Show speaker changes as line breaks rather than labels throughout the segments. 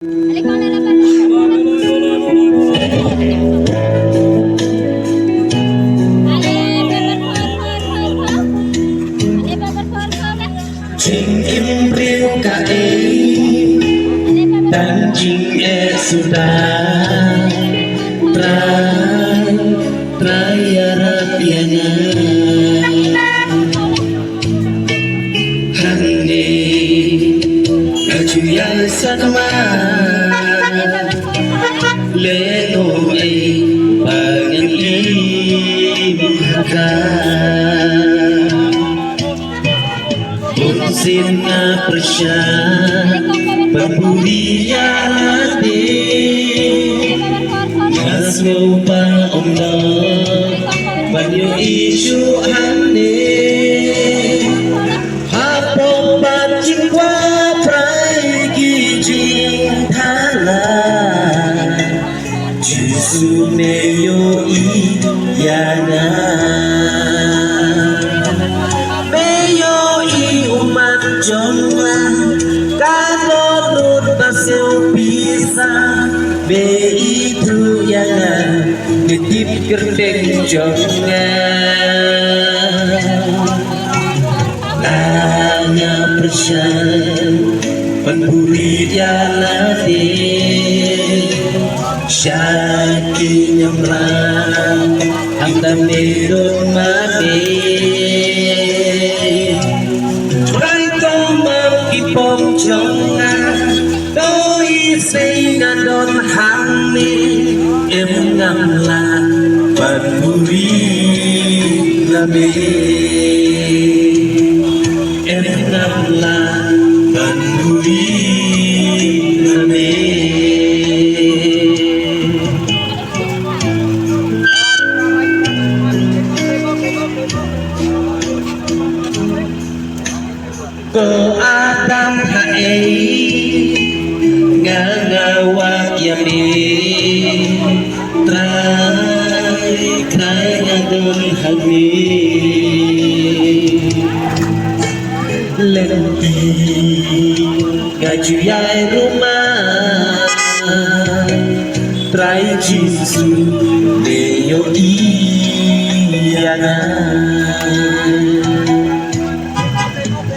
Chinh im riêu cả ấy tan chinh e sudah trai trai rapiana hande ajuya sanma leno ai pangan ibka Sin Persya Pembudiya hati Ngasmu pa Allah Banyo isu hane Hapo bacing kwa prai kijing thala Jisu meyo iyana Hasil bisa be itu yang ditip gerdeng jongan hanya persen penburi jalati syakinya merang anda merun mati Raito mengipom jongan Sehingga don hane em ngamla panburi nabe em ngamla panburi nabe ko adam hae ngawak yami trai ngadon hagi lenti ngajuyai rumah trai jisu deyo iyana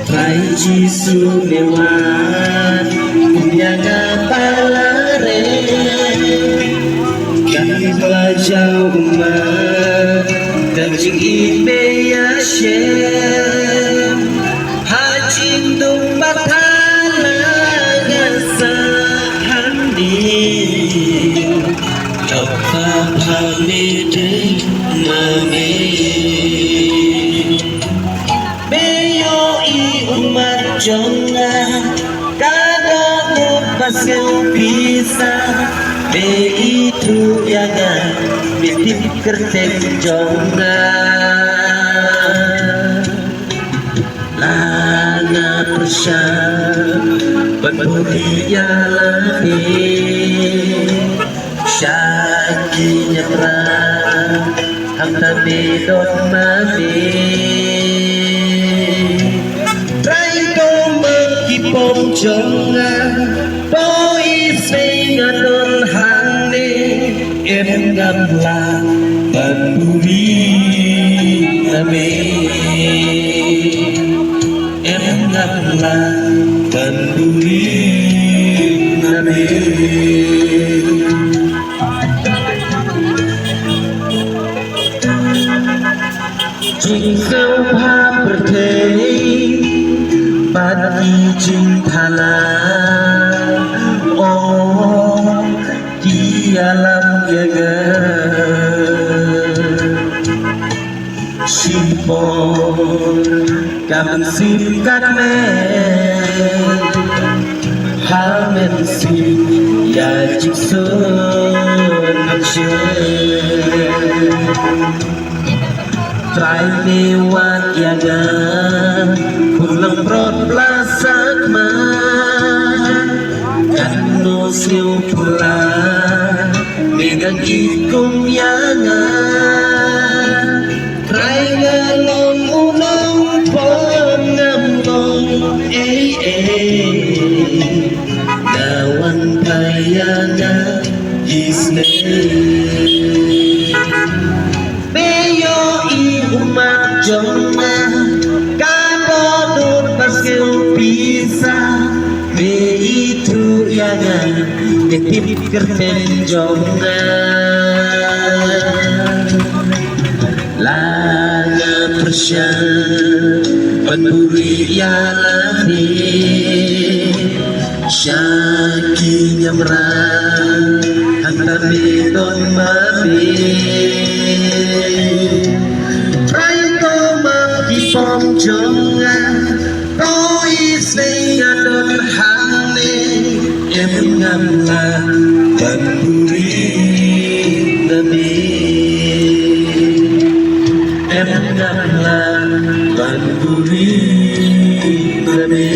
trai jisu lewat Yang palare Kami belajar umat Kajing ibe ya syem Hajin tumbat halangasa handi Apa pamede mame Beyo i umat jonga Hasil bisa be itu yang bitip kertek jongan lana persya penbudi jalani syakinya perang hamta bedon mati Raito mengipom jongan Ngadon hane em gamla panburi nabe em gamla panburi nabe jing kau pa pertei pati jing thana Oh, di alam jaga Simpon kami simkat me Hamen sim ya jiksun Try lewat jaga Pulang prot plasak Kano siyo pula Megang ikum yanga Try ngalong unang Pengamlong Dawan pa nitip kertenjongan laga persya penuri yalani syaki nyamran hantar bidon mabi raito mangkipom jongan tois lengadon hane emangla penuri nabi emangla penuri nabi